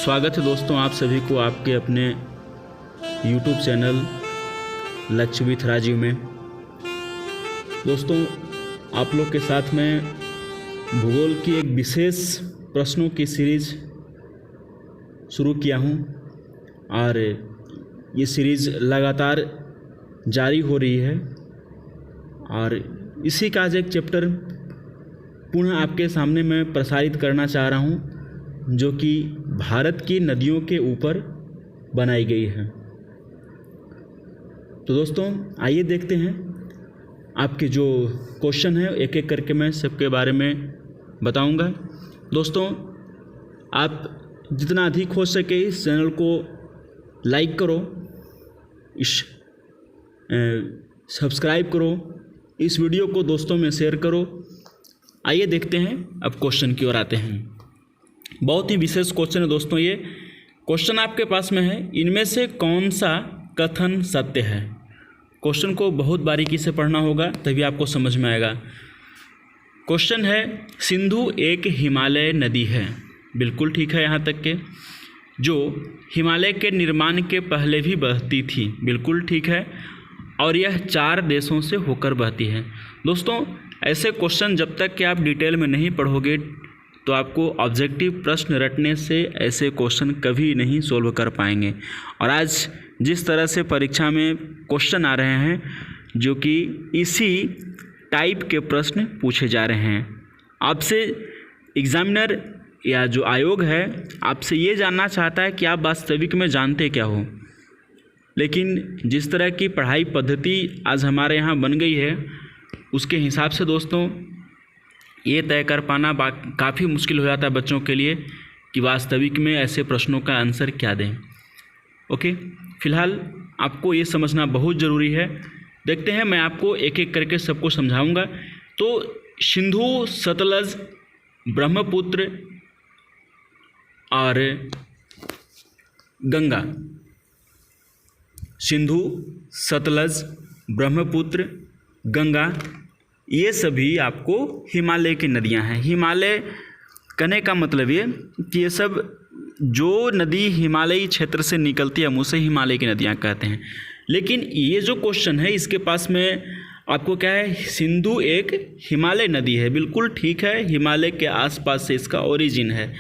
स्वागत है दोस्तों आप सभी को आपके अपने YouTube चैनल लक्ष्य विथ राजीव में। दोस्तों आप लोग के साथ में भूगोल की एक विशेष प्रश्नों की सीरीज़ शुरू किया हूँ और ये सीरीज़ लगातार जारी हो रही है और इसी का आज एक चैप्टर पुनः आपके सामने मैं प्रसारित करना चाह रहा हूँ, जो कि भारत की नदियों के ऊपर बनाई गई है। तो दोस्तों आइए देखते हैं आपके जो क्वेश्चन है, एक एक करके मैं सबके बारे में बताऊंगा। दोस्तों आप जितना अधिक हो सके इस चैनल को लाइक करो, सब्सक्राइब करो, इस वीडियो को दोस्तों में शेयर करो। आइए देखते हैं अब क्वेश्चन की ओर आते हैं। बहुत ही विशेष क्वेश्चन है दोस्तों। ये क्वेश्चन आपके पास में है, इनमें से कौन सा कथन सत्य है। क्वेश्चन को बहुत बारीकी से पढ़ना होगा तभी आपको समझ में आएगा। क्वेश्चन है, सिंधु एक हिमालय नदी है। बिल्कुल ठीक है यहाँ तक के। जो हिमालय के निर्माण के पहले भी बहती थी। बिल्कुल ठीक है। और यह 4 देशों से होकर बहती है। दोस्तों ऐसे क्वेश्चन जब तक कि आप डिटेल में नहीं पढ़ोगे तो आपको ऑब्जेक्टिव प्रश्न रटने से ऐसे क्वेश्चन कभी नहीं सोल्व कर पाएंगे। और आज जिस तरह से परीक्षा में क्वेश्चन आ रहे हैं जो कि इसी टाइप के प्रश्न पूछे जा रहे हैं, आपसे एग्जामिनर या जो आयोग है आपसे ये जानना चाहता है कि आप वास्तविक में जानते क्या हो। लेकिन जिस तरह की पढ़ाई पद्धति आज हमारे यहाँ बन गई है उसके हिसाब से दोस्तों ये तय कर पाना काफ़ी मुश्किल हो जाता है बच्चों के लिए कि वास्तविक में ऐसे प्रश्नों का आंसर क्या दें। ओके, फ़िलहाल आपको ये समझना बहुत ज़रूरी है। देखते हैं, मैं आपको एक एक करके सबको समझाऊंगा। तो सिंधु, सतलज, ब्रह्मपुत्र और गंगा। सिंधु, सतलज, ब्रह्मपुत्र, गंगा, ये सभी आपको हिमालय की नदियां हैं। हिमालय कहने का मतलब ये कि ये सब जो नदी हिमालयी क्षेत्र से निकलती है हम उसे हिमालय की नदियां कहते हैं। लेकिन ये जो क्वेश्चन है इसके पास में आपको क्या है, सिंधु एक हिमालय नदी है। बिल्कुल ठीक है, हिमालय के आसपास से इसका ओरिजिन है,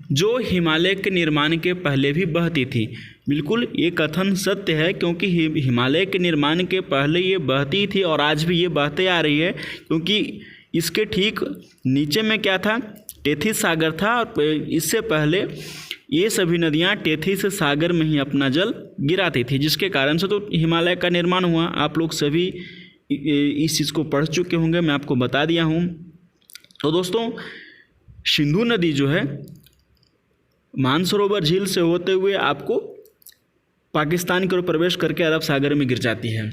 जो हिमालय के निर्माण के पहले भी बहती थी। बिल्कुल ये कथन सत्य है, क्योंकि हिमालय के निर्माण के पहले ये बहती थी और आज भी ये बहते आ रही है। क्योंकि इसके ठीक नीचे में क्या था, टेथिस सागर था और इससे पहले ये सभी नदियाँ टेथिस सागर में ही अपना जल गिराती थी, जिसके कारण से तो हिमालय का निर्माण हुआ। आप लोग सभी इस चीज़ को पढ़ चुके होंगे, मैं आपको बता दिया हूँ। तो दोस्तों सिंधु नदी जो है मानसरोवर झील से होते हुए आपको पाकिस्तान की ओर प्रवेश करके अरब सागर में गिर जाती है।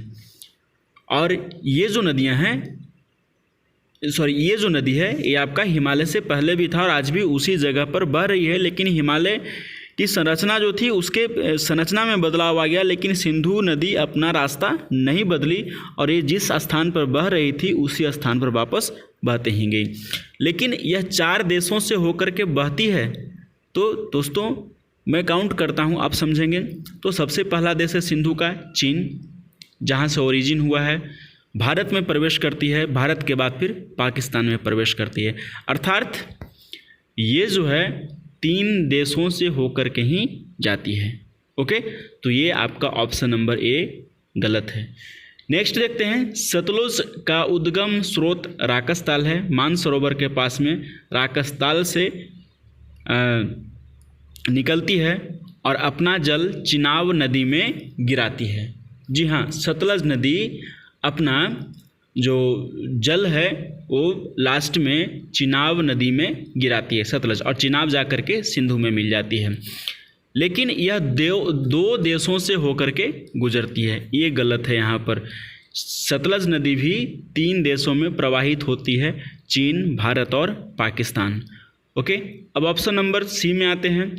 और ये जो नदियां हैं, ये जो नदी है ये आपका हिमालय से पहले भी था और आज भी उसी जगह पर बह रही है। लेकिन हिमालय की संरचना जो थी उसके संरचना में बदलाव आ गया, लेकिन सिंधु नदी अपना रास्ता नहीं बदली और ये जिस स्थान पर बह रही थी उसी स्थान पर वापस बहते ही गई। लेकिन यह 4 देशों से होकर के बहती है। तो दोस्तों मैं काउंट करता हूँ, आप समझेंगे। तो सबसे पहला देश है सिंधु का चीन, जहाँ से ओरिजिन हुआ है। भारत में प्रवेश करती है, भारत के बाद फिर पाकिस्तान में प्रवेश करती है। अर्थात ये जो है 3 देशों से होकर के ही जाती है। ओके, तो ये आपका ऑप्शन नंबर ए गलत है। नेक्स्ट देखते हैं, सतलुज का उद्गम स्रोत राकसताल है। मानसरोवर के पास में राकसताल से निकलती है और अपना जल चिनाब नदी में गिराती है। जी हाँ, सतलज नदी अपना जो जल है वो लास्ट में चिनाब नदी में गिराती है, सतलज, और चिनाब जा कर के सिंधु में मिल जाती है। लेकिन यह 2 देशों से होकर के गुजरती है, ये गलत है। यहाँ पर सतलज नदी भी 3 देशों में प्रवाहित होती है, चीन, भारत और पाकिस्तान। ओके, अब ऑप्शन नंबर सी में आते हैं।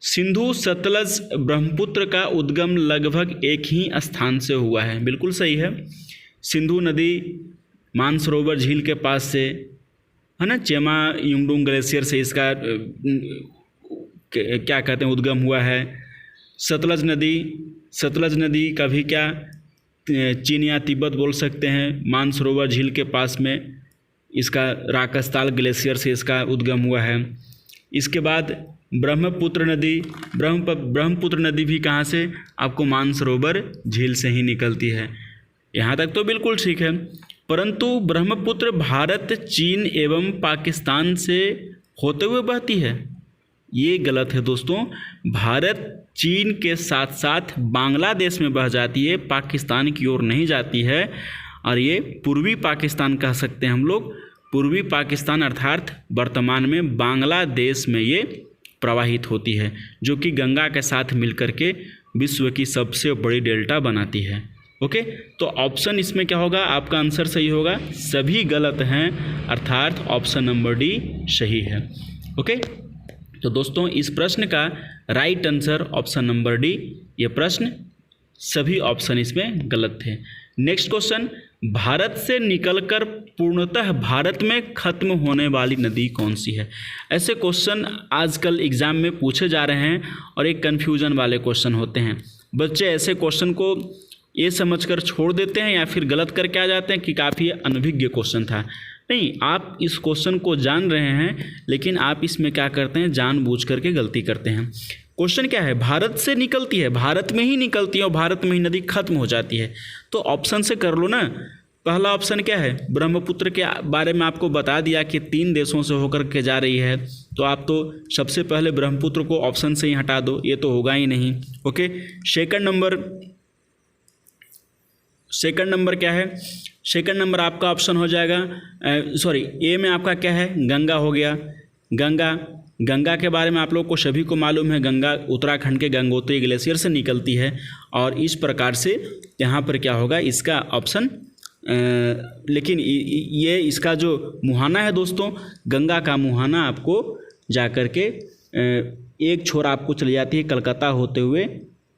सिंधु, सतलज, ब्रह्मपुत्र का उद्गम लगभग एक ही स्थान से हुआ है। बिल्कुल सही है। सिंधु नदी मानसरोवर झील के पास से है ना, चेमा युंगडुंग ग्लेशियर से इसका क्या कहते हैं उद्गम हुआ है। सतलज नदी का भी क्या चीन या तिब्बत बोल सकते हैं। मानसरोवर झील के पास में इसका राकसताल ग्लेशियर से इसका उद्गम हुआ है। इसके बाद ब्रह्मपुत्र नदी भी कहाँ से, आपको मानसरोवर झील से ही निकलती है। यहाँ तक तो बिल्कुल ठीक है, परंतु ब्रह्मपुत्र भारत, चीन एवं पाकिस्तान से होते हुए बहती है, ये गलत है दोस्तों। भारत चीन के साथ साथ बांग्लादेश में बह जाती है, पाकिस्तान की ओर नहीं जाती है। और ये पूर्वी पाकिस्तान कह सकते हैं हम लोग। पूर्वी पाकिस्तान अर्थात वर्तमान में बांग्लादेश में ये प्रवाहित होती है, जो कि गंगा के साथ मिलकर के विश्व की सबसे बड़ी डेल्टा बनाती है। ओके, तो ऑप्शन इसमें क्या होगा, आपका आंसर सही होगा। सभी गलत हैं, अर्थात ऑप्शन नंबर डी सही है। ओके, तो दोस्तों इस प्रश्न का right answer option number D. ये प्रश्न सभी ऑप्शन इसमें गलत थे। नेक्स्ट क्वेश्चन, भारत से निकलकर पूर्णतः भारत में खत्म होने वाली नदी कौन सी है। ऐसे क्वेश्चन आजकल एग्जाम में पूछे जा रहे हैं और एक कन्फ्यूजन वाले क्वेश्चन होते हैं। बच्चे ऐसे क्वेश्चन को ये समझकर छोड़ देते हैं या फिर गलत करके आ जाते हैं कि काफ़ी अनभिज्ञ क्वेश्चन था। नहीं, आप इस क्वेश्चन को जान रहे हैं, लेकिन आप इसमें क्या करते हैं, जानबूझ करके गलती करते हैं। क्वेश्चन क्या है, भारत से निकलती है, भारत में ही निकलती है और भारत में ही नदी खत्म हो जाती है। तो ऑप्शन से कर लो ना। पहला ऑप्शन क्या है, ब्रह्मपुत्र के बारे में आपको बता दिया कि 3 देशों से होकर के जा रही है, तो आप तो सबसे पहले ब्रह्मपुत्र को ऑप्शन से ही हटा दो, ये तो होगा ही नहीं। ओके, सेकंड नंबर क्या है, सेकंड नंबर आपका ऑप्शन हो जाएगा, ए में आपका क्या है, गंगा हो गया। गंगा के बारे में आप लोग को सभी को मालूम है, गंगा उत्तराखंड के गंगोत्री ग्लेशियर से निकलती है। और इस प्रकार से यहाँ पर क्या होगा, इसका ऑप्शन लेकिन ये इसका जो मुहाना है दोस्तों, गंगा का मुहाना आपको जा कर के एक छोर आपको चली जाती है कलकत्ता होते हुए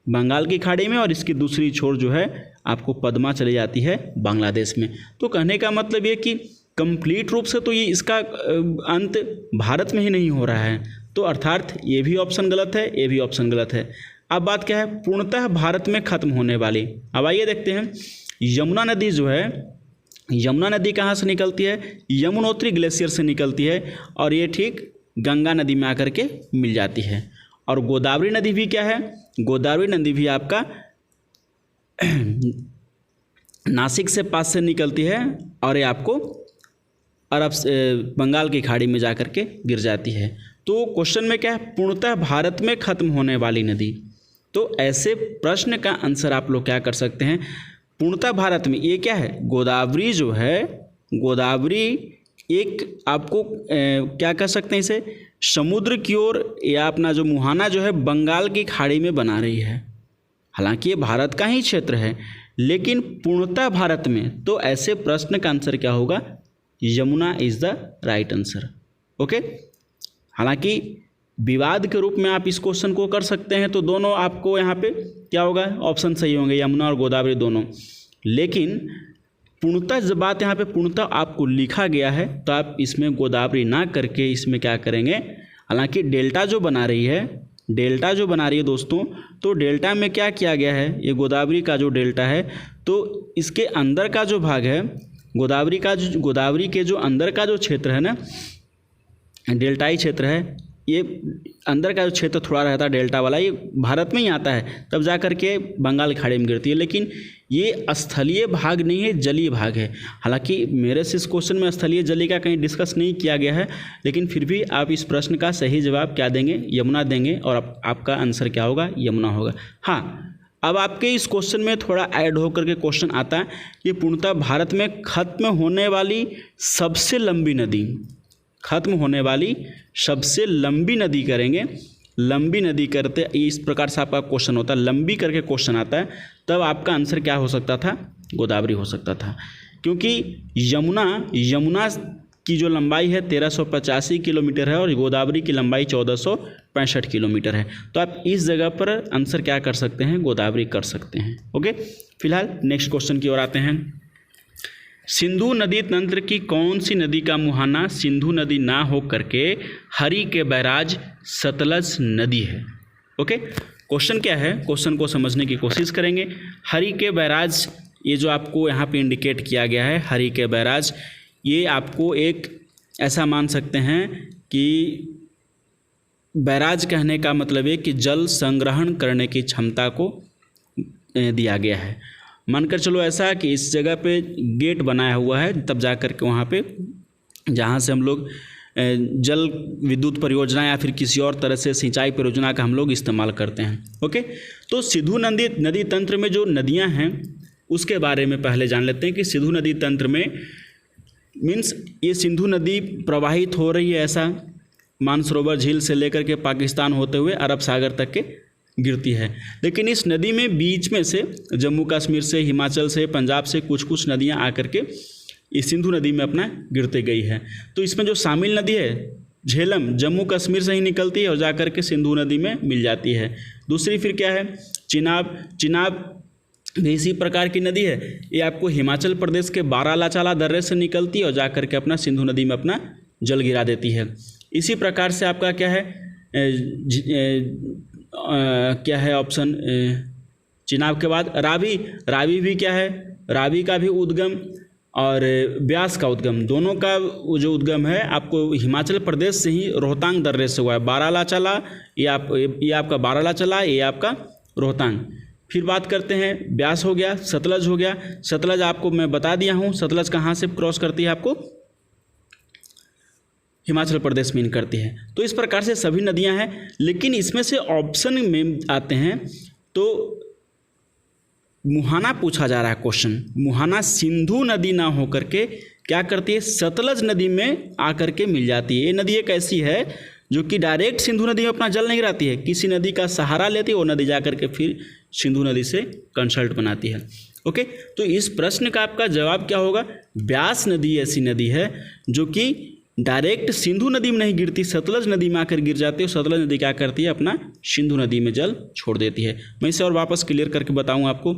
बंगाल की खाड़ी में, और इसकी दूसरी छोर जो है आपको पद्मा चली जाती है बांग्लादेश में। तो कहने का मतलब ये कि कंप्लीट रूप से तो ये इसका अंत भारत में ही नहीं हो रहा है, तो अर्थात ये भी ऑप्शन गलत है, ये भी ऑप्शन गलत है। अब बात क्या है, पूर्णतः भारत में खत्म होने वाली। अब आइए देखते हैं, यमुना नदी जो है, यमुना नदी कहाँ से निकलती है, यमुनोत्री ग्लेशियर से निकलती है, और ये ठीक गंगा नदी में आकर के मिल जाती है। और गोदावरी नदी भी क्या है, गोदावरी नदी भी आपका नासिक से पास से निकलती है, और ये आपको अरब बंगाल की खाड़ी में जा कर के गिर जाती है। तो क्वेश्चन में क्या है, पूर्णतः भारत में खत्म होने वाली नदी। तो ऐसे प्रश्न का आंसर आप लोग क्या कर सकते हैं, पूर्णतः भारत में ये क्या है, गोदावरी जो है, गोदावरी एक आपको क्या कह सकते हैं, इसे समुद्र की ओर या अपना जो मुहाना जो है बंगाल की खाड़ी में बना रही है। हालांकि ये भारत का ही क्षेत्र है, लेकिन पूर्णतः भारत में। तो ऐसे प्रश्न का आंसर क्या होगा, Yamuna is the right answer. Okay, हालांकि विवाद के रूप में आप इस क्वेश्चन को कर सकते हैं, तो दोनों आपको यहाँ पे क्या होगा, ऑप्शन सही होंगे, यमुना और गोदावरी दोनों। लेकिन पूर्णतः जब बात यहाँ पे पूर्णतः आपको लिखा गया है, तो आप इसमें गोदावरी ना करके इसमें क्या करेंगे, हालांकि डेल्टा जो बना रही है, डेल्टा जो बना रही है दोस्तों, तो डेल्टा में क्या किया गया है, ये गोदावरी का जो डेल्टा है, तो इसके अंदर का जो भाग है, गोदावरी के जो अंदर का जो क्षेत्र है ना, डेल्टाई क्षेत्र है, ये अंदर का जो क्षेत्र थोड़ा रहता है डेल्टा वाला, ये भारत में ही आता है, तब जा कर के बंगाल की खाड़ी में गिरती है। लेकिन ये स्थलीय भाग नहीं है, जलीय भाग है। हालांकि मेरे से इस क्वेश्चन में स्थलीय जलीय का कहीं डिस्कस नहीं किया गया है, लेकिन फिर भी आप इस प्रश्न का सही जवाब क्या देंगे, यमुना देंगे, और आपका आंसर क्या होगा, यमुना होगा। हाँ, अब आपके इस क्वेश्चन में थोड़ा ऐड होकर के क्वेश्चन आता है, ये पूर्णतः भारत में खत्म होने वाली सबसे लंबी नदी, खत्म होने वाली सबसे लंबी नदी करेंगे। लंबी नदी करते इस प्रकार से आपका क्वेश्चन होता है, लंबी करके क्वेश्चन आता है, तब आपका आंसर क्या हो सकता था, गोदावरी हो सकता था। क्योंकि यमुना की जो लंबाई है 1385 किलोमीटर है और गोदावरी की लंबाई 1465 किलोमीटर है। तो आप इस जगह पर आंसर क्या कर सकते हैं, गोदावरी कर सकते हैं। ओके, फिलहाल नेक्स्ट क्वेश्चन की ओर आते हैं। सिंधु नदी तंत्र की कौन सी नदी का मुहाना सिंधु नदी ना हो करके हरि के बैराज सतलज नदी है? ओके, क्वेश्चन क्या है, क्वेश्चन को समझने की कोशिश करेंगे। हरि के बैराज, ये जो आपको यहाँ पे इंडिकेट किया गया है हरि के बैराज, ये आपको एक ऐसा मान सकते हैं कि बैराज कहने का मतलब है कि जल संग्रहण करने की क्षमता को दिया गया है। मानकर चलो ऐसा कि इस जगह पे गेट बनाया हुआ है, तब जा कर के वहाँ पे जहाँ से हम लोग जल विद्युत परियोजना या फिर किसी और तरह से सिंचाई परियोजना का हम लोग इस्तेमाल करते हैं। ओके, तो सिंधु नदी तंत्र में जो नदियाँ हैं उसके बारे में पहले जान लेते हैं कि सिंधु नदी तंत्र में मीन्स ये सिंधु नदी प्रवाहित हो रही है, ऐसा मानसरोवर झील से लेकर के पाकिस्तान होते हुए अरब सागर तक के गिरती है। लेकिन इस नदी में बीच में से जम्मू कश्मीर से, हिमाचल से, पंजाब से कुछ नदियां आकर के इस सिंधु नदी में अपना गिरते गई है। तो इसमें जो शामिल नदी है झेलम, जम्मू कश्मीर से ही निकलती है और जाकर के सिंधु नदी में मिल जाती है। दूसरी फिर क्या है, चिनाब भी इसी प्रकार की नदी है, ये आपको हिमाचल प्रदेश के बारालाचाला दर्रे से निकलती है और जाकर के अपना सिंधु नदी में अपना जल गिरा देती है। इसी प्रकार से आपका क्या है, क्या है ऑप्शन, चिनाब के बाद रावी भी क्या है, रावी का भी उद्गम और ब्यास का उद्गम, दोनों का जो उद्गम है आपको हिमाचल प्रदेश से ही रोहतांग दर्रे से हुआ है। बारालाचाला ये आपका बारालाचाला, ये आपका रोहतांग। फिर बात करते हैं, ब्यास हो गया, सतलज हो गया। सतलज आपको मैं बता दिया हूँ, सतलज कहाँ से क्रॉस करती है, आपको हिमाचल प्रदेश में करती है। तो इस प्रकार से सभी नदियां हैं, लेकिन इसमें से ऑप्शन में आते हैं तो मुहाना पूछा जा रहा है क्वेश्चन। मुहाना सिंधु नदी ना हो करके क्या करती है, सतलज नदी में आकर के मिल जाती है। ये नदी एक ऐसी है जो कि डायरेक्ट सिंधु नदी में अपना जल नहीं गिराती है, किसी नदी का सहारा लेती है, वो नदी जा करके फिर सिंधु नदी से कंसल्ट बनाती है। ओके, तो इस प्रश्न का आपका जवाब क्या होगा, ब्यास नदी ऐसी नदी है जो कि डायरेक्ट सिंधु नदी में नहीं गिरती, सतलज नदी में आकर गिर जाती है। सतलज नदी क्या करती है, अपना सिंधु नदी में जल छोड़ देती है। मैं इसे और वापस क्लियर करके बताऊं आपको।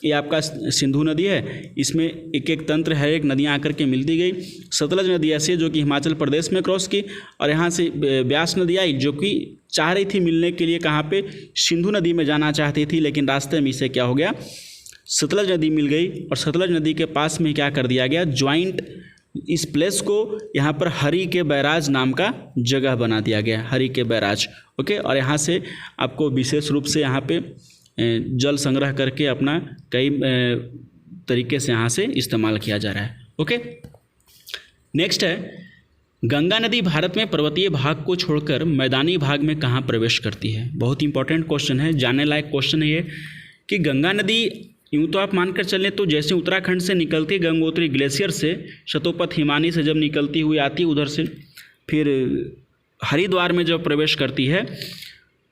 ये आपका सिंधु नदी है, इसमें एक एक तंत्र है, एक नदियां आकर के मिलती गई। सतलज नदी ऐसी जो कि हिमाचल प्रदेश में क्रॉस की, और यहाँ से ब्यास नदी आई जो कि चाह रही थी मिलने के लिए कहाँ पे, सिंधु नदी में जाना चाहती थी, लेकिन रास्ते में इसे क्या हो गया, सतलज नदी मिल गई। और सतलज नदी के पास में क्या कर दिया गया, ज्वाइंट इस प्लेस को यहाँ पर हरि के बैराज नाम का जगह बना दिया गया, हरि के बैराज। ओके, और यहाँ से आपको विशेष रूप से यहाँ पे जल संग्रह करके अपना कई तरीके से यहाँ से इस्तेमाल किया जा रहा है। ओके, नेक्स्ट है, गंगा नदी भारत में पर्वतीय भाग को छोड़कर मैदानी भाग में कहाँ प्रवेश करती है? बहुत इंपॉर्टेंट क्वेश्चन है, जानने लायक क्वेश्चन है ये कि गंगा नदी यूँ तो आप मानकर चलें तो जैसे उत्तराखंड से निकलती गंगोत्री ग्लेशियर से, शतोपथ हिमानी से जब निकलती हुई आती उधर से, फिर हरिद्वार में जब प्रवेश करती है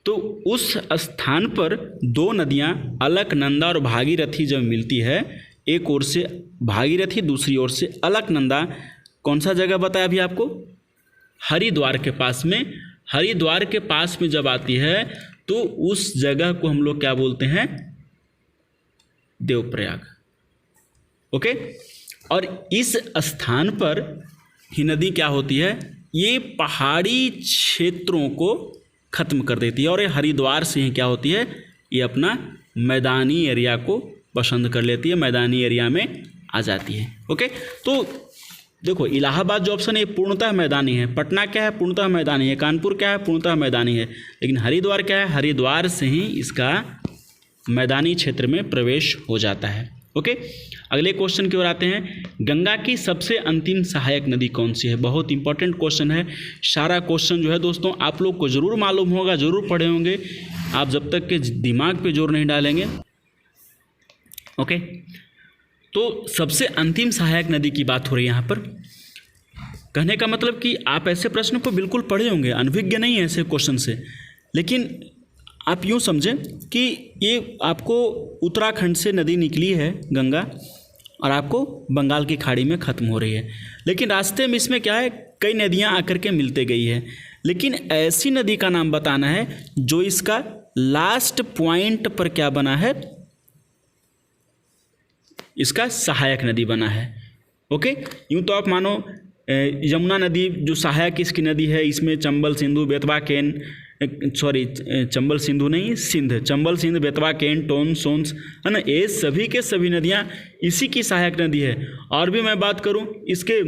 तो उस स्थान पर दो नदियां अलकनंदा और भागीरथी जब मिलती है, एक ओर से भागीरथी दूसरी ओर से अलकनंदा, कौन सा जगह बताया अभी आपको, हरिद्वार के पास में। हरिद्वार के पास में जब आती है तो उस जगह को हम लोग क्या बोलते हैं, देवप्रयाग। ओके, और इस स्थान पर ही नदी क्या होती है, ये पहाड़ी क्षेत्रों को खत्म कर देती है और ये हरिद्वार से ही क्या होती है, ये अपना मैदानी एरिया को पसंद कर लेती है, मैदानी एरिया में आ जाती है। ओके, तो देखो इलाहाबाद जो ऑप्शन है पूर्णतः मैदानी है, पटना क्या है पूर्णतः मैदानी है, कानपुर क्या है पूर्णतः मैदानी है, लेकिन हरिद्वार क्या है, हरिद्वार से ही इसका मैदानी क्षेत्र में प्रवेश हो जाता है। ओके, अगले क्वेश्चन की ओर आते हैं, गंगा की सबसे अंतिम सहायक नदी कौन सी है? बहुत इंपॉर्टेंट क्वेश्चन है। सारा क्वेश्चन जो है दोस्तों आप लोग को जरूर मालूम होगा, जरूर पढ़े होंगे, आप जब तक के दिमाग पे जोर नहीं डालेंगे। ओके, तो सबसे अंतिम सहायक नदी की बात हो रही है यहाँ पर। कहने का मतलब कि आप ऐसे प्रश्न को बिल्कुल पढ़े होंगे, अनभिज्ञ नहीं है ऐसे क्वेश्चन से, लेकिन आप यूँ समझें कि ये आपको उत्तराखंड से नदी निकली है गंगा और आपको बंगाल की खाड़ी में ख़त्म हो रही है, लेकिन रास्ते में इसमें क्या है, कई नदियाँ आकर के मिलते गई है, लेकिन ऐसी नदी का नाम बताना है जो इसका लास्ट पॉइंट पर क्या बना है, इसका सहायक नदी बना है। ओके, यूँ तो आप मानो यमुना नदी जो सहायक इसकी नदी है, इसमें चंबल, सिंधु, बेतवा, केन, सॉरी चंबल सिंधु नहीं, सिंध, चंबल, सिंध, बेतवा, केन, टोन, सोन्स, है ना, ये सभी के सभी नदियाँ इसी की सहायक नदी है। और भी मैं बात करूँ इसके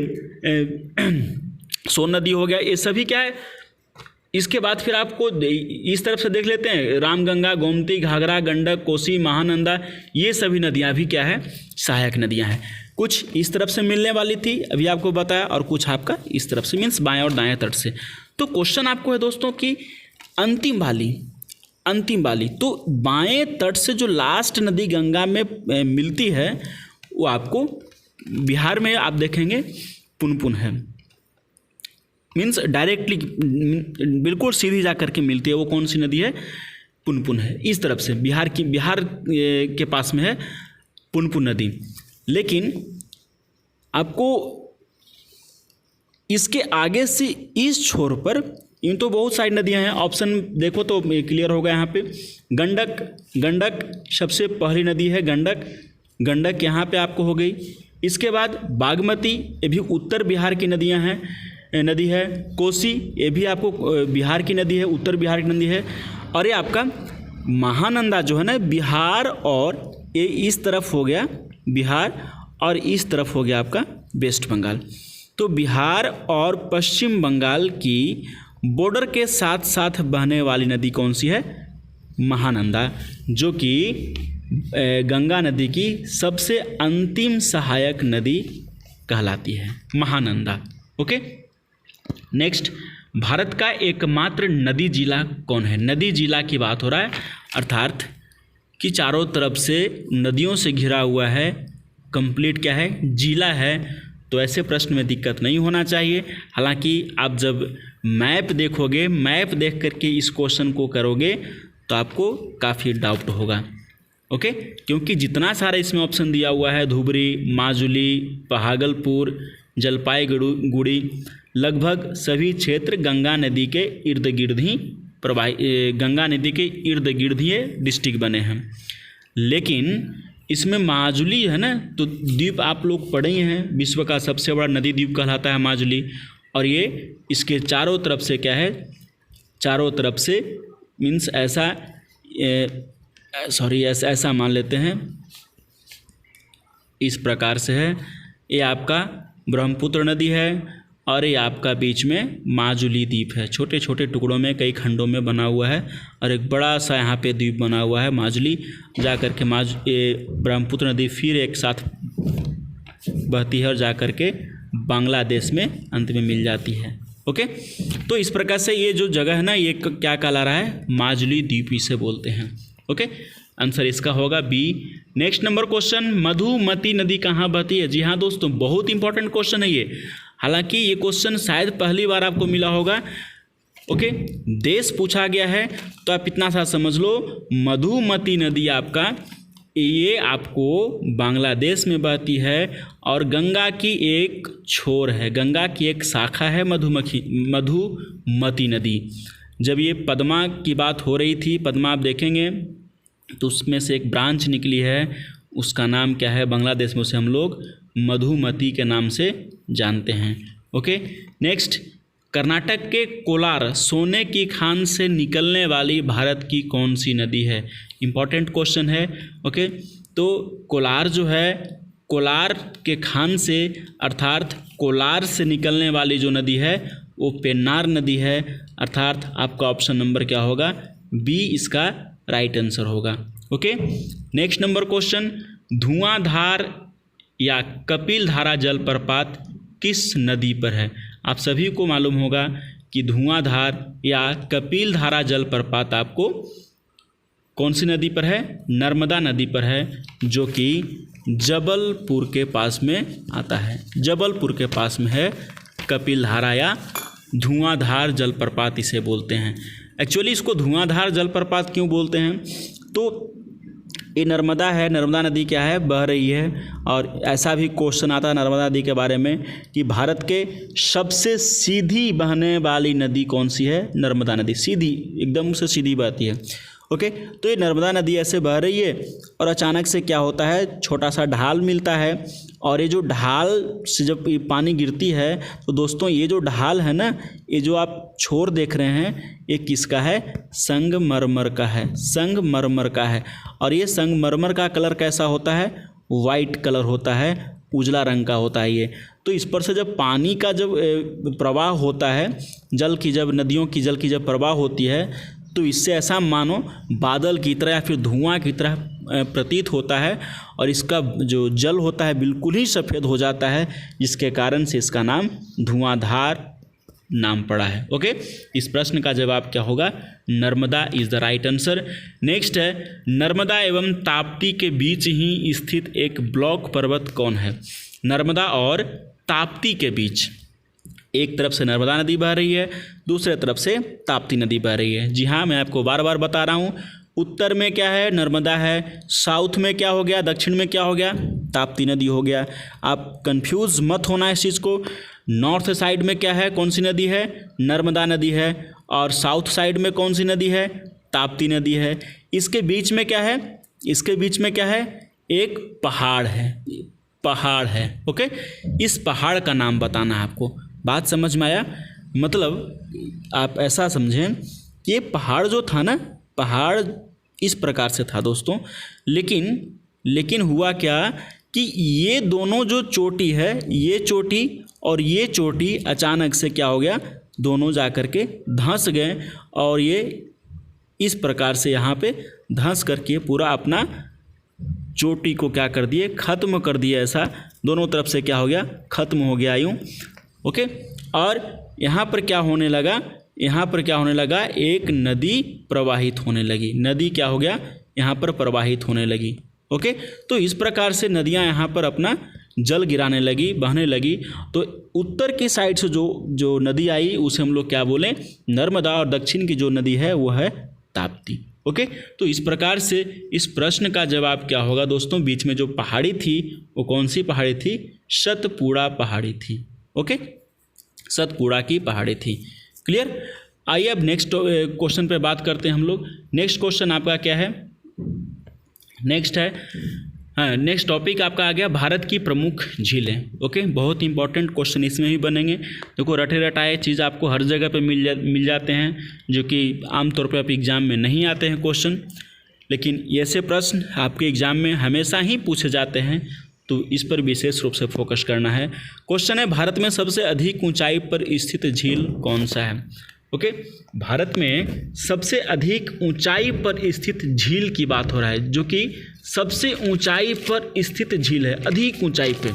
सोन नदी हो गया, ये सभी क्या है। इसके बाद फिर आपको इस तरफ से देख लेते हैं, रामगंगा, गोमती, घाघरा, गंडक, कोसी, महानंदा, ये सभी नदियाँ भी क्या है, सहायक नदियाँ हैं। कुछ इस तरफ से मिलने वाली थी अभी आपको बताया, और कुछ आपका इस तरफ से, मीन्स बाएं और दाएं तट से। तो क्वेश्चन आपको है दोस्तों कि अंतिम वाली तो बाएं तट से जो लास्ट नदी गंगा में मिलती है वो आपको बिहार में आप देखेंगे पुनपुन है, मीन्स डायरेक्टली बिल्कुल सीधी जा कर के मिलती है। वो कौन सी नदी है, पुनपुन है। इस तरफ से बिहार के पास में है पुनपुन नदी। लेकिन आपको इसके आगे से इस छोर पर यूँ तो बहुत सारी नदियां हैं, ऑप्शन देखो तो क्लियर होगा यहाँ पे। गंडक सबसे पहली नदी है, गंडक यहाँ पे आपको हो गई। इसके बाद बागमती, ये भी उत्तर बिहार की नदी है। कोसी, ये भी आपको बिहार की नदी है, उत्तर बिहार की नदी है। और ये आपका महानंदा जो है ना, बिहार और ये इस तरफ हो गया बिहार, और इस तरफ हो गया आपका वेस्ट बंगाल। तो बिहार और पश्चिम बंगाल की बॉर्डर के साथ साथ बहने वाली नदी कौन सी है, महानंदा, जो कि गंगा नदी की सबसे अंतिम सहायक नदी कहलाती है, महानंदा। ओके, नेक्स्ट, भारत का एकमात्र नदी जिला कौन है। नदी जिला की बात हो रहा है, अर्थात कि चारों तरफ से नदियों से घिरा हुआ है, कंप्लीट क्या है, जिला है। तो ऐसे प्रश्न में दिक्कत नहीं होना चाहिए। हालांकि आप जब मैप देखोगे, मैप देख करके इस क्वेश्चन को करोगे तो आपको काफ़ी डाउट होगा। ओके, क्योंकि जितना सारा इसमें ऑप्शन दिया हुआ है, धुबरी, माजुली, भागलपुर, जलपाईगुड़ी, लगभग सभी क्षेत्र गंगा नदी के इर्द गिर्द ही गंगा नदी के इर्द गिर्द ही डिस्ट्रिक्ट बने हैं। लेकिन इसमें माजुली है ना, तो द्वीप आप लोग पढ़े ही हैं, विश्व का सबसे बड़ा नदी द्वीप कहलाता है माजुली। और ये इसके चारों तरफ से क्या है, चारों तरफ से मीन्स ऐसा मान लेते हैं, इस प्रकार से है। ये आपका ब्रह्मपुत्र नदी है, और ये आपका बीच में माजुली द्वीप है, छोटे छोटे टुकड़ों में कई खंडों में बना हुआ है, और एक बड़ा सा यहाँ पे द्वीप बना हुआ है माजुली। जा कर के ये ब्रह्मपुत्र नदी फिर एक साथ बहती है और जा कर के बांग्लादेश में अंत में मिल जाती है। ओके, तो इस प्रकार से ये जो जगह है ना, ये क्या कहला रहा है, माजुली द्वीप इसे बोलते हैं। ओके, आंसर इसका होगा B. Next number question, Madhumati नदी कहाँ बहती है। जी हाँ दोस्तों, बहुत इंपॉर्टेंट क्वेश्चन है ये। हालांकि ये क्वेश्चन शायद पहली बार आपको मिला होगा। ओके, देश पूछा गया है तो आप इतना सा समझ लो, मधुमती नदी आपका ये आपको बांग्लादेश में बहती है, और गंगा की एक छोर है, गंगा की एक शाखा है मधुमती नदी। जब ये पद्मा की बात हो रही थी, पद्मा आप देखेंगे तो उसमें से एक ब्रांच निकली है, उसका नाम क्या है, बांग्लादेश में उसे हम लोग मधुमती के नाम से जानते हैं। ओके, नेक्स्ट, कर्नाटक के कोलार सोने की खान से निकलने वाली भारत की कौन सी नदी है। इम्पॉर्टेंट क्वेश्चन है। ओके, तो कोलार जो है, कोलार के खान से अर्थात कोलार से निकलने वाली जो नदी है वो पेन्नार नदी है, अर्थात आपका ऑप्शन नंबर क्या होगा, बी इसका राइट आंसर होगा। ओके, नेक्स्ट नंबर क्वेश्चन, धुआंधार या कपिल धारा जलप्रपात किस नदी पर है। आप सभी को मालूम होगा कि धुआंधार या कपिल धारा जलप्रपात आपको कौन सी नदी पर है, नर्मदा नदी पर है, जो कि जबलपुर के पास में आता है। जबलपुर के पास में है कपिल धारा या धुआंधार जलप्रपात इसे बोलते हैं। एक्चुअली इसको धुआंधार जलप्रपात क्यों बोलते हैं, तो ये नर्मदा है, नर्मदा नदी क्या है, बह रही है। और ऐसा भी क्वेश्चन आता है नर्मदा नदी के बारे में कि भारत के सबसे सीधी बहने वाली नदी कौन सी है, नर्मदा नदी, सीधी एकदम से सीधी बहती है। ओके, तो ये नर्मदा नदी ऐसे बह रही है और अचानक से क्या होता है, छोटा सा ढाल मिलता है और ये जो ढाल से जब ये पानी गिरती है तो दोस्तों ये जो ढाल है ना, ये जो आप छोर देख रहे हैं, ये किसका है, संगमरमर का है, संगमरमर का है। और ये संगमरमर का कलर कैसा होता है, वाइट कलर होता है, उजला रंग का होता है ये। तो इस पर से जब पानी का जब प्रवाह होता है, जल की जब नदियों की जल की जब प्रवाह होती है, तो इससे ऐसा मानो बादल की तरह या फिर धुआं की तरह प्रतीत होता है और इसका जो जल होता है बिल्कुल ही सफ़ेद हो जाता है, जिसके कारण से इसका नाम धुआंधार नाम पड़ा है। ओके, इस प्रश्न का जवाब क्या होगा, Narmada is the right answer. Next है, नर्मदा एवं ताप्ती के बीच ही स्थित एक ब्लॉक पर्वत कौन है। नर्मदा और ताप्ती के बीच, एक तरफ से नर्मदा नदी बह रही है, दूसरे तरफ से ताप्ती नदी बह रही है। जी हाँ, मैं आपको बार बार बता रहा हूँ, उत्तर में क्या है, नर्मदा है, साउथ में क्या हो गया, दक्षिण में क्या हो गया, ताप्ती नदी हो गया। आप कंफ्यूज मत होना इस चीज़ को। नॉर्थ साइड में क्या है, कौन सी नदी है, नर्मदा नदी है, और साउथ साइड में कौन सी नदी है, ताप्ती नदी है। इसके बीच में क्या है, इसके बीच में क्या है, एक पहाड़ है, पहाड़ है। ओके, इस पहाड़ का नाम बताना है आपको। बात समझ में आया, मतलब आप ऐसा समझें कि ये पहाड़ जो था ना, पहाड़ इस प्रकार से था दोस्तों, लेकिन हुआ क्या कि ये दोनों जो चोटी है, ये चोटी और ये चोटी अचानक से क्या हो गया, दोनों जा कर के धंस गए और ये इस प्रकार से यहाँ पे धंस करके पूरा अपना चोटी को क्या कर दिए, ख़त्म कर दिया। ऐसा दोनों तरफ से क्या हो गया, ख़त्म हो गया यूँ। ओके, और यहाँ पर क्या होने लगा, यहाँ पर क्या होने लगा, एक नदी प्रवाहित होने लगी। नदी क्या हो गया, यहाँ पर प्रवाहित होने लगी। ओके, तो इस प्रकार से नदियाँ यहाँ पर अपना जल गिराने लगी, बहने लगी। तो उत्तर की साइड से जो नदी आई उसे हम लोग क्या बोलें, नर्मदा, और दक्षिण की जो नदी है वो है ताप्ती। ओके, तो इस प्रकार से इस प्रश्न का जवाब क्या होगा दोस्तों, बीच में जो पहाड़ी थी वो कौन सी पहाड़ी थी, सतपुड़ा पहाड़ी थी। ओके, सतपुड़ा की पहाड़ी थी। क्लियर। आइए अब नेक्स्ट क्वेश्चन पे बात करते हैं हम लोग। नेक्स्ट क्वेश्चन आपका क्या है, नेक्स्ट है, हाँ, नेक्स्ट टॉपिक आपका आ गया भारत की प्रमुख झीलें। ओके, बहुत इंपॉर्टेंट क्वेश्चन इसमें भी बनेंगे। देखो, रटे रटाए चीज़ आपको हर जगह पे मिल जाते हैं, जो कि आमतौर पे आप एग्ज़ाम में नहीं आते हैं क्वेश्चन, लेकिन ऐसे प्रश्न आपके एग्ज़ाम में हमेशा ही पूछे जाते हैं, तो इस पर विशेष रूप से फोकस करना है। क्वेश्चन है, भारत में सबसे अधिक ऊंचाई पर स्थित झील कौन सा है। ओके, भारत में सबसे अधिक ऊंचाई पर स्थित झील की बात हो रहा है, जो कि सबसे ऊंचाई पर स्थित झील है, अधिक ऊंचाई पे।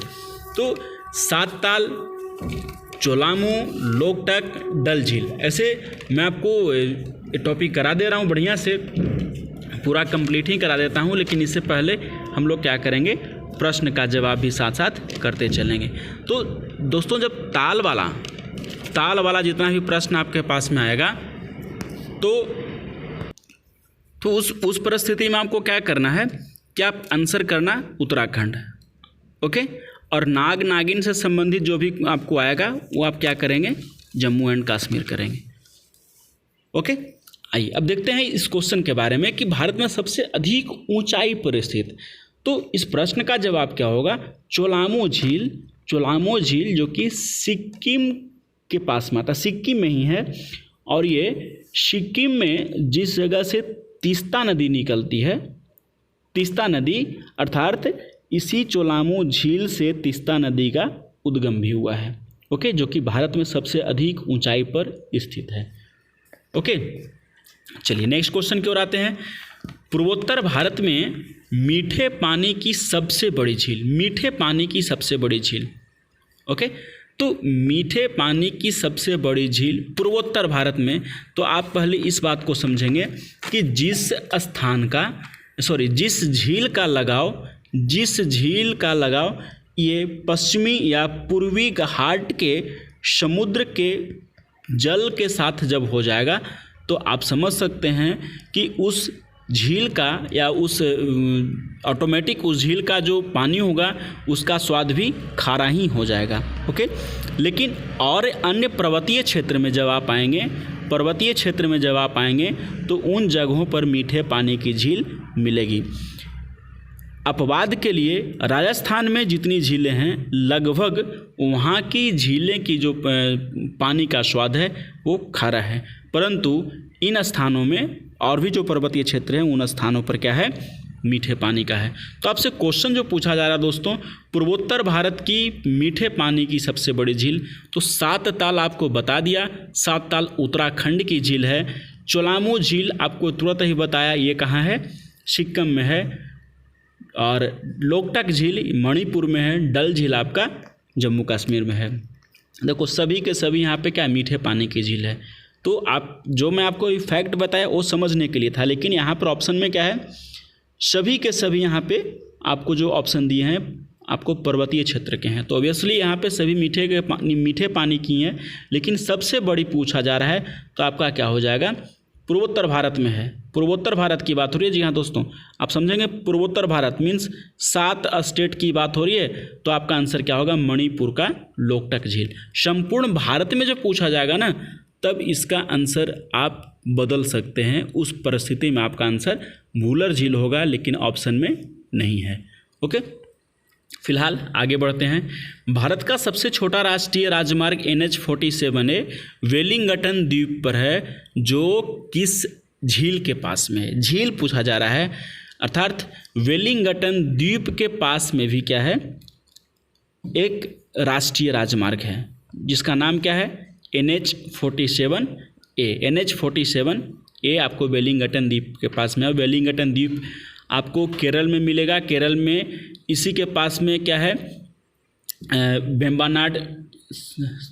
तो सात ताल, चोलामू, लोकटक, डल झील, ऐसे मैं आपको टॉपिक करा दे रहा हूँ, बढ़िया से पूरा कंप्लीट ही करा देता हूँ, लेकिन इससे पहले हम लोग क्या करेंगे, प्रश्न का जवाब भी साथ साथ करते चलेंगे। तो दोस्तों, जब ताल वाला जितना भी प्रश्न आपके पास में आएगा, तो उस परिस्थिति में आपको क्या करना है कि आप आंसर करना उत्तराखंड। ओके, और नाग नागिन से संबंधित जो भी आपको आएगा वो आप क्या करेंगे, जम्मू एंड कश्मीर करेंगे। ओके, आइए अब देखते हैं इस क्वेश्चन के बारे में कि भारत में सबसे अधिक ऊंचाई पर स्थित, तो इस प्रश्न का जवाब क्या होगा, चोलामो झील जो कि सिक्किम के पास में आता, सिक्किम में ही है, और ये सिक्किम में जिस जगह से तीस्ता नदी निकलती है, तीस्ता नदी अर्थात इसी चोलामो झील से तीस्ता नदी का उद्गम भी हुआ है। ओके, जो कि भारत में सबसे अधिक ऊंचाई पर स्थित है। ओके, चलिए नेक्स्ट क्वेश्चन की ओर आते हैं। पूर्वोत्तर भारत में मीठे पानी की सबसे बड़ी झील, मीठे पानी की सबसे बड़ी झील। ओके, तो मीठे पानी की सबसे बड़ी झील पूर्वोत्तर भारत में, तो आप पहले इस बात को समझेंगे कि जिस झील का लगाव ये पश्चिमी या पूर्वी घाट के समुद्र के जल के साथ जब हो जाएगा, तो आप समझ सकते हैं कि उस झील का या उस ऑटोमेटिक उस झील का जो पानी होगा उसका स्वाद भी खारा ही हो जाएगा। ओके, लेकिन और अन्य पर्वतीय क्षेत्र में जब आप आएंगे पर्वतीय क्षेत्र में जब आप आएंगे तो उन जगहों पर मीठे पानी की झील मिलेगी। अपवाद के लिए राजस्थान में जितनी झीलें हैं लगभग वहाँ की झीलें की जो पानी का स्वाद है वो खारा है, परंतु इन स्थानों में और भी जो पर्वतीय क्षेत्र हैं उन स्थानों पर क्या है, मीठे पानी का है। तो आपसे क्वेश्चन जो पूछा जा रहा है दोस्तों, पूर्वोत्तर भारत की मीठे पानी की सबसे बड़ी झील, तो सात ताल आपको बता दिया। सात ताल उत्तराखंड की झील है। चोलामू झील आपको तुरंत ही बताया, ये कहाँ है, सिक्किम में है। और लोकटक झील मणिपुर में है। डल झील आपका जम्मू कश्मीर में है। देखो सभी के सभी यहाँ पे क्या मीठे पानी की झील है। तो आप जो मैं आपको फैक्ट बताया वो समझने के लिए था, लेकिन यहाँ पर ऑप्शन में क्या है, सभी के सभी यहाँ पे आपको जो ऑप्शन दिए हैं आपको पर्वतीय क्षेत्र के हैं। तो ऑब्वियसली यहाँ पे सभी मीठे पानी की हैं, लेकिन सबसे बड़ी पूछा जा रहा है तो आपका क्या हो जाएगा, पूर्वोत्तर भारत में है। पूर्वोत्तर भारत की बात हो रही है। जी हाँ दोस्तों, आप समझेंगे पूर्वोत्तर भारत मीन्स 7 स्टेट की बात हो रही है, तो आपका आंसर क्या होगा, मणिपुर का लोकटक झील। संपूर्ण भारत में जो पूछा जाएगा ना, तब इसका आंसर आप बदल सकते हैं। उस परिस्थिति में आपका आंसर वुलर झील होगा, लेकिन ऑप्शन में नहीं है। ओके, फिलहाल आगे बढ़ते हैं। भारत का सबसे छोटा राष्ट्रीय राजमार्ग NH-47A वेलिंगटन द्वीप पर है, जो किस झील के पास में है। झील पूछा जा रहा है, अर्थात वेलिंगटन द्वीप के पास में भी क्या है, एक राष्ट्रीय राजमार्ग है जिसका नाम क्या है, NH-47A। NH-47A आपको वेलिंगटन द्वीप के पास में है। वेलिंगटन द्वीप आपको केरल में मिलेगा। केरल में इसी के पास में क्या है,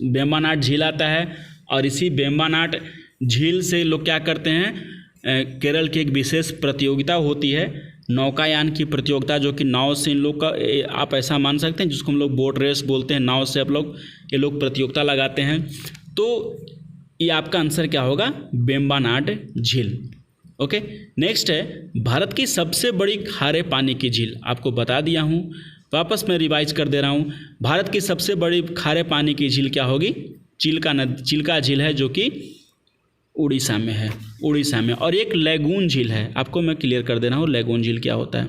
वेम्बनाड झील आता है। और इसी वेम्बनाड झील से लोग क्या करते हैं, केरल की एक विशेष प्रतियोगिता होती है, नौकायान की प्रतियोगिता, जो कि नाव से इन लोग का, आप ऐसा मान सकते हैं जिसको हम लोग बोट रेस बोलते हैं, नाव से आप लोग ये लोग प्रतियोगिता लगाते हैं। तो ये आपका आंसर क्या होगा, वेम्बनाड झील। ओके, नेक्स्ट है भारत की सबसे बड़ी खारे पानी की झील। आपको बता दिया हूँ, वापस मैं रिवाइज कर दे रहा हूँ। भारत की सबसे बड़ी खारे पानी की झील क्या होगी, चिल्का झील है, जो कि उड़ीसा में है। उड़ीसा में। और एक लैगून झील है, आपको मैं क्लियर कर दे रहा हूँ लैगून झील क्या होता है।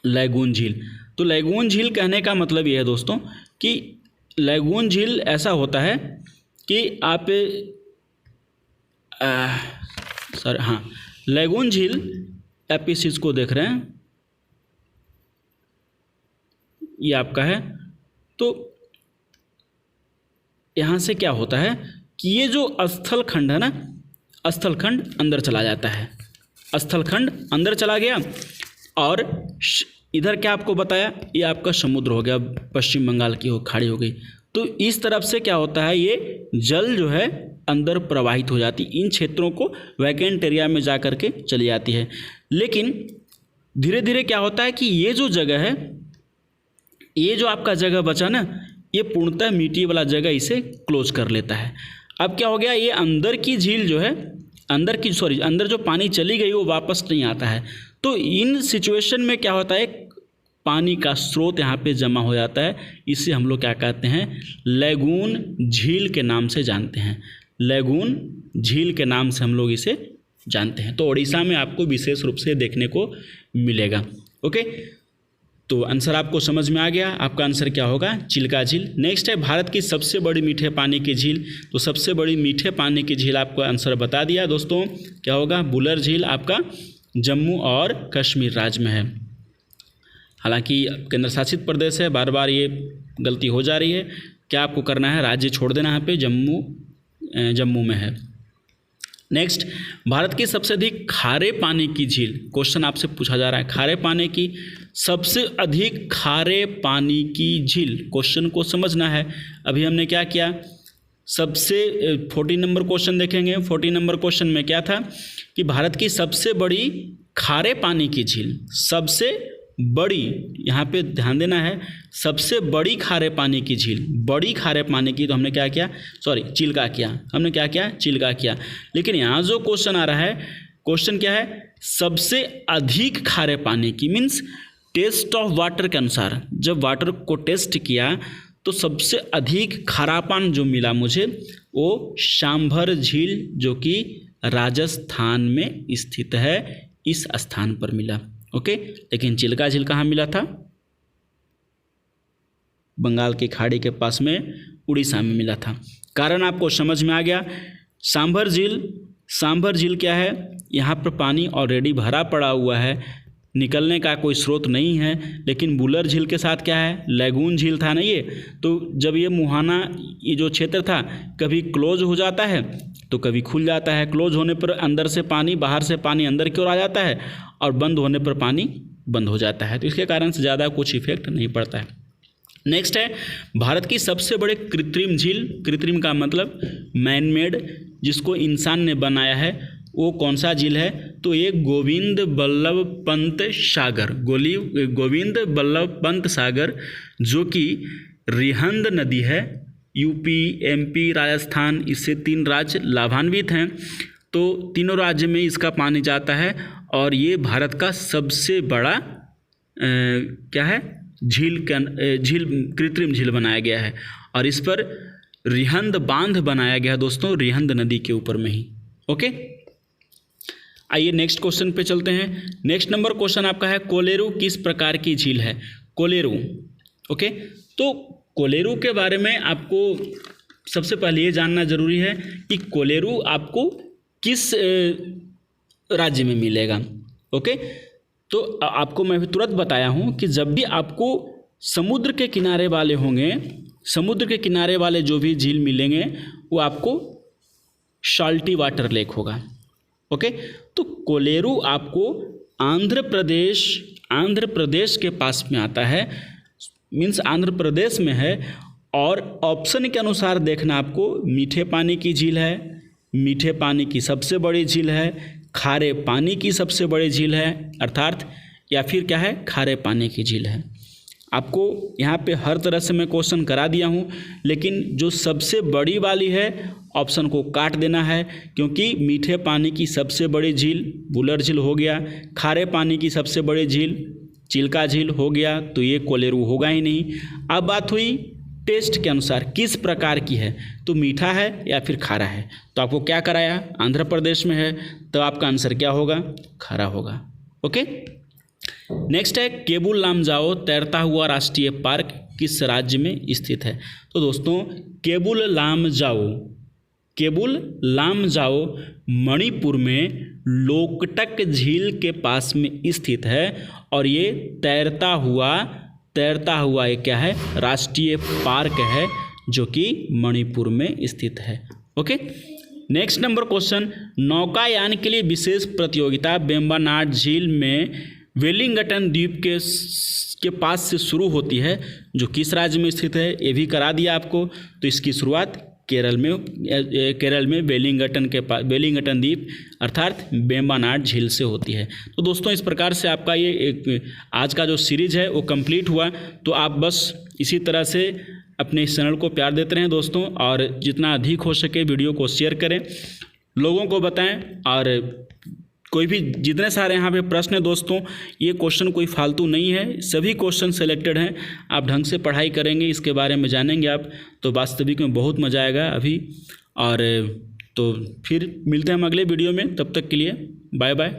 लैगून झील, तो लैगून झील कहने का मतलब ये है दोस्तों कि लैगून झील ऐसा होता है कि आप लैगून झील, आप इस चीज़ को देख रहे हैं, ये आपका है। तो यहाँ से क्या होता है कि ये जो स्थलखंड है ना, स्थलखंड अंदर चला जाता है। स्थलखंड अंदर चला गया और इधर क्या आपको बताया, ये आपका समुद्र हो गया, पश्चिम बंगाल की खाड़ी हो गई। तो इस तरफ से क्या होता है, ये जल जो है अंदर प्रवाहित हो जाती, इन क्षेत्रों को वैकेंट एरिया में जा कर के चली जाती है। लेकिन धीरे धीरे क्या होता है कि ये जो जगह है, ये जो आपका जगह बचा ना, ये पूर्णतः मिट्टी वाला जगह इसे क्लोज कर लेता है। अब क्या हो गया, ये अंदर की झील जो है, अंदर जो पानी चली गई वो वापस नहीं आता है। तो इन सिचुएशन में क्या होता है, पानी का स्रोत यहाँ पे जमा हो जाता है। इसे हम लोग क्या कहते हैं, लैगून झील के नाम से जानते हैं। लैगून झील के नाम से हम लोग इसे जानते हैं। तो उड़ीसा में आपको विशेष रूप से देखने को मिलेगा। ओके, तो आंसर आपको समझ में आ गया। आपका आंसर क्या होगा, चिल्का झील। नेक्स्ट है भारत की सबसे बड़ी मीठे पानी की झील। तो सबसे बड़ी मीठे पानी की झील आपको आंसर बता दिया दोस्तों, क्या होगा, वुलर झील आपका जम्मू और कश्मीर राज्य में है। हालांकि केंद्र शासित प्रदेश है, बार बार ये गलती हो जा रही है। क्या आपको करना है, राज्य छोड़ देना, यहाँ पे जम्मू में है। नेक्स्ट, भारत की सबसे अधिक खारे पानी की झील। क्वेश्चन आपसे पूछा जा रहा है, खारे पानी की सबसे अधिक खारे पानी की झील। क्वेश्चन को समझना है। अभी हमने क्या किया, सबसे 14 नंबर क्वेश्चन देखेंगे। 14 नंबर क्वेश्चन में क्या था कि भारत की सबसे बड़ी खारे पानी की झील, सबसे बड़ी, यहाँ पे ध्यान देना है, सबसे बड़ी खारे पानी की झील, बड़ी खारे पानी की, तो हमने क्या किया, चिल्का किया। हमने क्या किया, चिल्का किया। लेकिन यहाँ जो क्वेश्चन आ रहा है, क्वेश्चन क्या है, सबसे अधिक खारे पानी की, मीन्स टेस्ट ऑफ वाटर के अनुसार जब वाटर को टेस्ट किया तो सबसे अधिक खारापन जो मिला मुझे वो सांभर झील जो कि राजस्थान में स्थित है, इस स्थान पर मिला। ओके, लेकिन चिल्का झील कहाँ मिला था? बंगाल की खाड़ी के पास में उड़ीसा में मिला था। कारण आपको समझ में आ गया। सांभर झील क्या है? यहाँ पर पानी ऑलरेडी भरा पड़ा हुआ है, निकलने का कोई स्रोत नहीं है। लेकिन बुलर झील के साथ क्या है? लैगून झील था ना ये। तो जब ये मुहाना ये जो क्षेत्र था कभी क्लोज हो जाता है तो कभी खुल जाता है। क्लोज होने पर अंदर से पानी, बाहर से पानी अंदर की ओर आ जाता है, और बंद होने पर पानी बंद हो जाता है। तो इसके कारण से ज़्यादा कुछ इफेक्ट नहीं पड़ता है। नेक्स्ट है भारत की सबसे बड़े कृत्रिम झील। कृत्रिम का मतलब मैनमेड, जिसको इंसान ने बनाया है, वो कौन सा झील है? तो ये गोविंद बल्लभ पंत सागर, गोविंद बल्लभ पंत सागर, जो कि रिहंद नदी है। यूपी, एमपी, राजस्थान, इससे 3 राज्य लाभान्वित हैं। तो तीनों राज्य में इसका पानी जाता है, और ये भारत का सबसे बड़ा क्या है? कृत्रिम झील बनाया गया है। और इस पर रिहंद बांध बनाया गया है दोस्तों, रिहंद नदी के ऊपर में ही। ओके, आइए नेक्स्ट क्वेश्चन पे चलते हैं। नेक्स्ट नंबर क्वेश्चन आपका है, कोलेरू किस प्रकार की झील है? कोलेरू। ओके, तो कोलेरू के बारे में आपको सबसे पहले ये जानना जरूरी है कि कोलेरू आपको किस राज्य में मिलेगा। ओके, तो आपको मैं भी तुरंत बताया हूँ कि जब भी आपको समुद्र के किनारे वाले होंगे, समुद्र के किनारे वाले जो भी झील मिलेंगे वो आपको साल्टी वाटर लेक होगा। ओके, तो कोलेरू आपको आंध्र प्रदेश के पास में आता है, मीन्स आंध्र प्रदेश में है। और ऑप्शन के अनुसार देखना, आपको मीठे पानी की झील है, मीठे पानी की सबसे बड़ी झील है, खारे पानी की सबसे बड़ी झील है अर्थात, या फिर क्या है? खारे पानी की झील है। आपको यहाँ पे हर तरह से मैं क्वेश्चन करा दिया हूँ, लेकिन जो सबसे बड़ी वाली है ऑप्शन को काट देना है, क्योंकि मीठे पानी की सबसे बड़ी झील बुलर झील हो गया, खारे पानी की सबसे बड़ी झील चिल्का झील हो गया, तो ये कोलेरू होगा ही नहीं। अब बात हुई टेस्ट के अनुसार किस प्रकार की है, तो मीठा है या फिर खारा है। तो आपको क्या कराया? आंध्र प्रदेश में है, तो आपका आंसर क्या होगा? खारा होगा। ओके, नेक्स्ट है केबुल लामजाओ तैरता हुआ राष्ट्रीय पार्क किस राज्य में स्थित है? तो दोस्तों केबुल लामजाओ मणिपुर में लोकटक झील के पास में स्थित है, और ये तैरता हुआ ये क्या है? राष्ट्रीय पार्क है, जो कि मणिपुर में स्थित है। ओके, नेक्स्ट नंबर क्वेश्चन, नौकायान के लिए विशेष प्रतियोगिता वेम्बनाड झील में वेलिंगटन द्वीप के पास से शुरू होती है, जो किस राज्य में स्थित है? ये भी करा दिया आपको। तो इसकी शुरुआत केरल में वेलिंगटन द्वीप अर्थात वेम्बनाड झील से होती है। तो दोस्तों इस प्रकार से आपका ये एक आज का जो सीरीज है वो कंप्लीट हुआ। तो आप बस इसी तरह से अपने इस चैनल को प्यार देते रहें दोस्तों, और जितना अधिक हो सके वीडियो को शेयर करें, लोगों को बताएं। और कोई भी जितने सारे यहाँ पे प्रश्न हैं दोस्तों, ये क्वेश्चन कोई फालतू नहीं है, सभी क्वेश्चन सेलेक्टेड हैं। आप ढंग से पढ़ाई करेंगे, इसके बारे में जानेंगे आप, तो वास्तविक में बहुत मज़ा आएगा अभी। और तो फिर मिलते हैं हम अगले वीडियो में, तब तक के लिए बाय बाय।